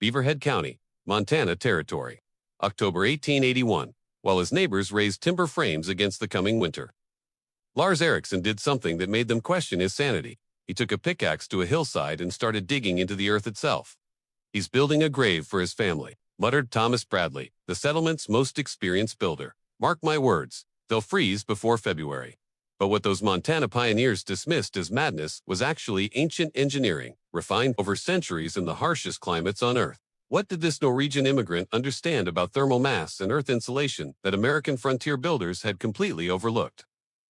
Beaverhead County, Montana Territory. October 1881, while his neighbors raised timber frames against the coming winter. Lars Ericson did something that made them question his sanity. He took a pickaxe to a hillside and started digging into the earth itself. "He's building a grave for his family," muttered Thomas Bradley, the settlement's most experienced builder. "Mark my words, they'll freeze before February." But what those Montana pioneers dismissed as madness was actually ancient engineering, refined over centuries in the harshest climates on Earth. What did this Norwegian immigrant understand about thermal mass and earth insulation that American frontier builders had completely overlooked?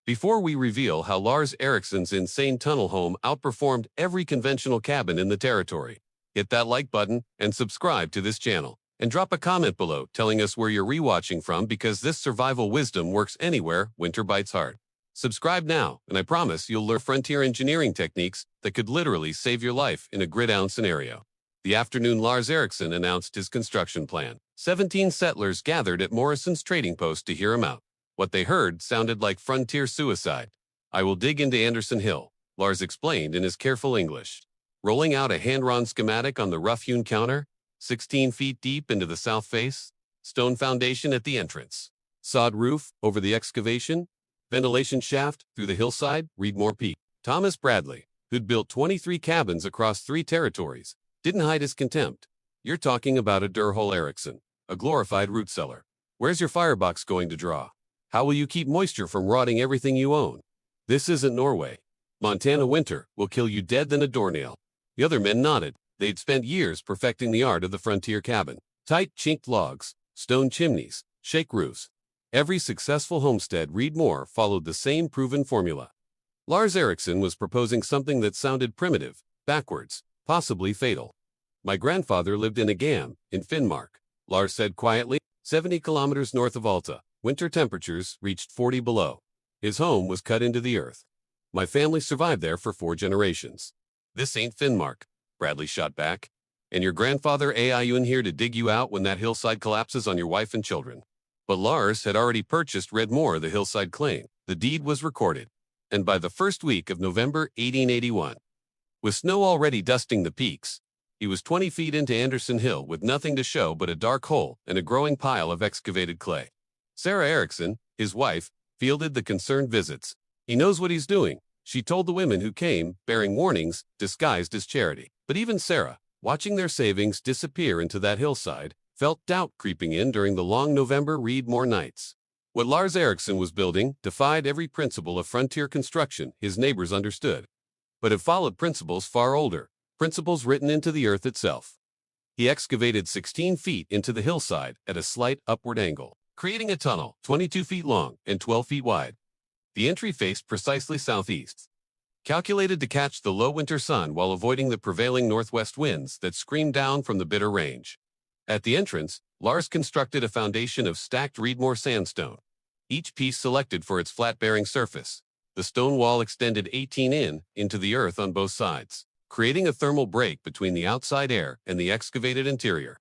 Before we reveal how Lars Ericson's insane tunnel home outperformed every conventional cabin in the territory, hit that like button and subscribe to this channel. And drop a comment below telling us where you're rewatching from, because this survival wisdom works anywhere winter bites hard. Subscribe now, and I promise you'll learn frontier engineering techniques that could literally save your life in a grid-down scenario. The afternoon Lars Ericson announced his construction plan. 17 settlers gathered at Morrison's trading post to hear him out. What they heard sounded like frontier suicide. "I will dig into Anderson Hill," Lars explained in his careful English, rolling out a hand-drawn schematic on the rough-hewn counter. 16 feet deep into the south face, stone foundation at the entrance, sod roof over the excavation, ventilation shaft through the hillside, read more peak. Thomas Bradley, who'd built 23 cabins across 3 territories, didn't hide his contempt. "You're talking about a Durhole Ericson, a glorified root cellar. Where's your firebox going to draw? How will you keep moisture from rotting everything you own? This isn't Norway. Montana winter will kill you dead than a doornail." The other men nodded. They'd spent years perfecting the art of the frontier cabin. Tight, chinked logs, stone chimneys, shake roofs. Every successful homestead, read more, followed the same proven formula. Lars Ericson was proposing something that sounded primitive, backwards, possibly fatal. "My grandfather lived in a gam, in Finnmark," Lars said quietly, 70 kilometers north of Alta. Winter temperatures reached 40 below. His home was cut into the earth. "My family survived there for 4 generations." "This ain't Finnmark," Bradley shot back. "And your grandfather you in here to dig you out when that hillside collapses on your wife and children." But Lars had already purchased Redmore, the hillside claim. The deed was recorded. And by the first week of November 1881, with snow already dusting the peaks, he was 20 feet into Anderson Hill with nothing to show but a dark hole and a growing pile of excavated clay. Sarah Ericson, his wife, fielded the concerned visits. "He knows what he's doing," she told the women who came, bearing warnings disguised as charity. But even Sarah, watching their savings disappear into that hillside, felt doubt creeping in during the long November read more nights. What Lars Ericson was building defied every principle of frontier construction his neighbors understood. But it followed principles far older, principles written into the earth itself. He excavated 16 feet into the hillside at a slight upward angle, creating a tunnel 22 feet long and 12 feet wide. The entry faced precisely southeast, calculated to catch the low winter sun while avoiding the prevailing northwest winds that screamed down from the bitter range. At the entrance, Lars constructed a foundation of stacked Reedmore sandstone, each piece selected for its flat-bearing surface. The stone wall extended 18 into the earth on both sides, creating a thermal break between the outside air and the excavated interior.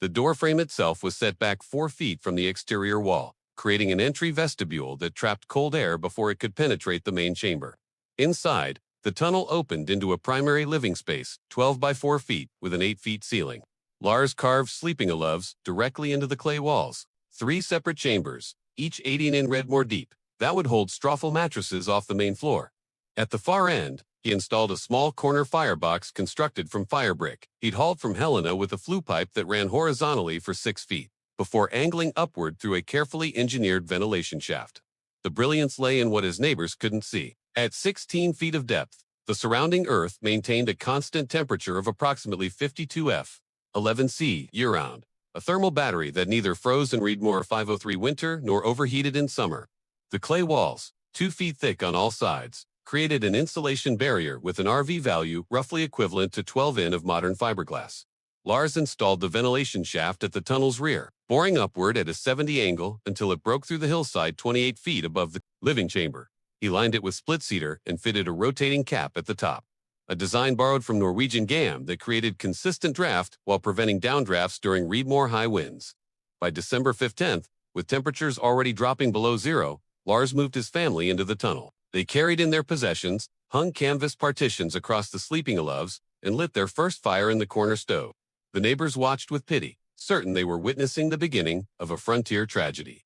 The doorframe itself was set back 4 feet from the exterior wall, creating an entry vestibule that trapped cold air before it could penetrate the main chamber. Inside, the tunnel opened into a primary living space, 12 by 4 feet, with an 8-foot ceiling. Lars carved sleeping alloves directly into the clay walls. 3 separate chambers, each 18 in Redmore deep, that would hold straffle mattresses off the main floor. At the far end, he installed a small corner firebox constructed from fire brick he'd hauled from Helena with a flue pipe that ran horizontally for 6 feet, before angling upward through a carefully engineered ventilation shaft. The brilliance lay in what his neighbors couldn't see. At 16 feet of depth, the surrounding earth maintained a constant temperature of approximately 52 F. 11 C year-round, a thermal battery that neither froze in Reedmore 503 winter nor overheated in summer. The clay walls, 2 feet thick on all sides, created an insulation barrier with an RV value roughly equivalent to 12 In of modern fiberglass. Lars installed the ventilation shaft at the tunnel's rear, boring upward at a 70 angle until it broke through the hillside 28 feet above the living chamber. He lined it with split cedar and fitted a rotating cap at the top, a design borrowed from Norwegian gam that created consistent draft while preventing downdrafts during Reedmore high winds. By December 15th, with temperatures already dropping below zero, Lars moved his family into the tunnel. They carried in their possessions, hung canvas partitions across the sleeping alloves, and lit their first fire in the corner stove. The neighbors watched with pity, certain they were witnessing the beginning of a frontier tragedy.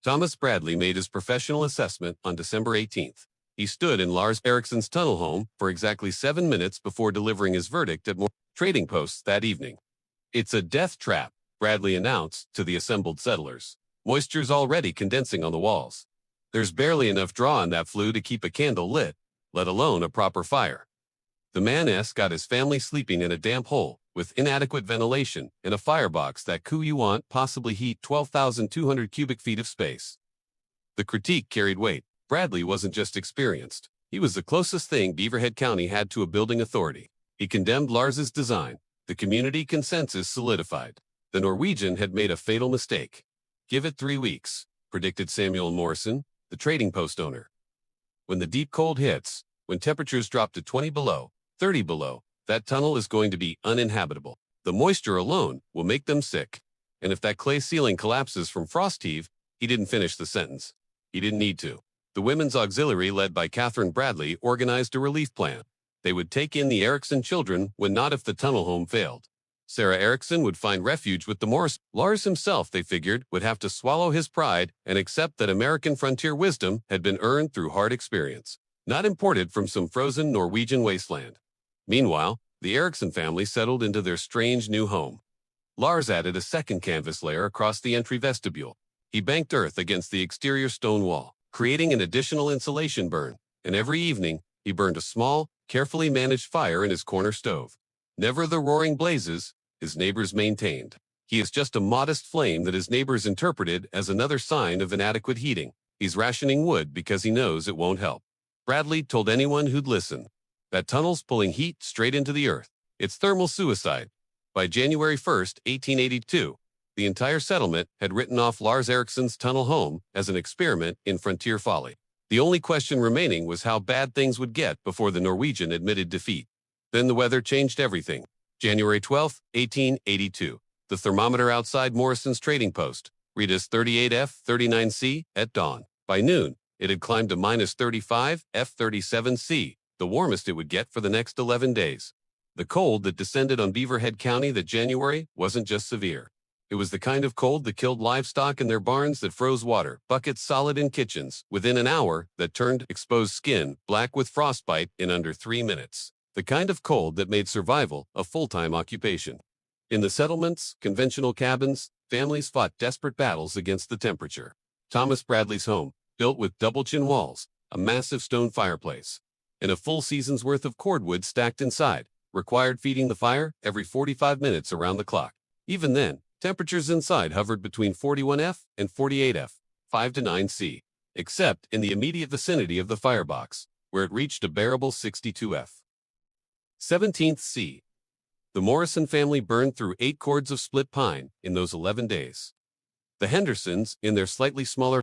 Thomas Bradley made his professional assessment on December 18th. He stood in Lars Ericson's tunnel home for exactly 7 minutes before delivering his verdict at more trading posts that evening. "It's a death trap," Bradley announced to the assembled settlers. "Moisture's already condensing on the walls. There's barely enough draw in that flue to keep a candle lit, let alone a proper fire." The man got his family sleeping in a damp hole, with inadequate ventilation, in a firebox that could possibly heat 12,200 cubic feet of space. The critique carried weight. Bradley wasn't just experienced. He was the closest thing Beaverhead County had to a building authority. He condemned Lars's design. The community consensus solidified. The Norwegian had made a fatal mistake. "Give it 3 weeks," predicted Samuel Morrison, the trading post owner. "When the deep cold hits, when temperatures drop to 20 below, 30 below, that tunnel is going to be uninhabitable. The moisture alone will make them sick. And if that clay ceiling collapses from frost heave," he didn't finish the sentence. He didn't need to. The Women's Auxiliary, led by Catherine Bradley, organized a relief plan. They would take in the Ericson children when not if the tunnel home failed. Sarah Ericson would find refuge with the Morris. Lars himself, they figured, would have to swallow his pride and accept that American frontier wisdom had been earned through hard experience, not imported from some frozen Norwegian wasteland. Meanwhile, the Ericson family settled into their strange new home. Lars added a second canvas layer across the entry vestibule. He banked earth against the exterior stone wall, creating an additional insulation burn, and every evening, he burned a small, carefully managed fire in his corner stove. Never the roaring blazes his neighbors maintained. He is just a modest flame that his neighbors interpreted as another sign of inadequate heating. He's rationing wood because he knows it won't help. Bradley told anyone who'd listen. That tunnel's pulling heat straight into the earth. It's thermal suicide. By January 1st, 1882, the entire settlement had written off Lars Ericson's tunnel home as an experiment in frontier folly. The only question remaining was how bad things would get before the Norwegian admitted defeat. Then the weather changed everything. January 12, 1882. The thermometer outside Morrison's trading post read as 38 F39C at dawn. By noon, it had climbed to minus 35 F37C, the warmest it would get for the next 11 days. The cold that descended on Beaverhead County that January wasn't just severe. It was the kind of cold that killed livestock in their barns, that froze water, buckets solid in kitchens, within an hour, that turned exposed skin black with frostbite in under 3 minutes. The kind of cold that made survival a full-time occupation. In the settlements, conventional cabins, families fought desperate battles against the temperature. Thomas Bradley's home, built with double-chin walls, a massive stone fireplace, and a full season's worth of cordwood stacked inside, required feeding the fire every 45 minutes around the clock. Even then, temperatures inside hovered between 41 F and 48 F, 5 to 9 C, except in the immediate vicinity of the firebox, where it reached a bearable 62 F. 17th C. The Morrison family burned through 8 cords of split pine in those 11 days. The Hendersons, in their slightly smaller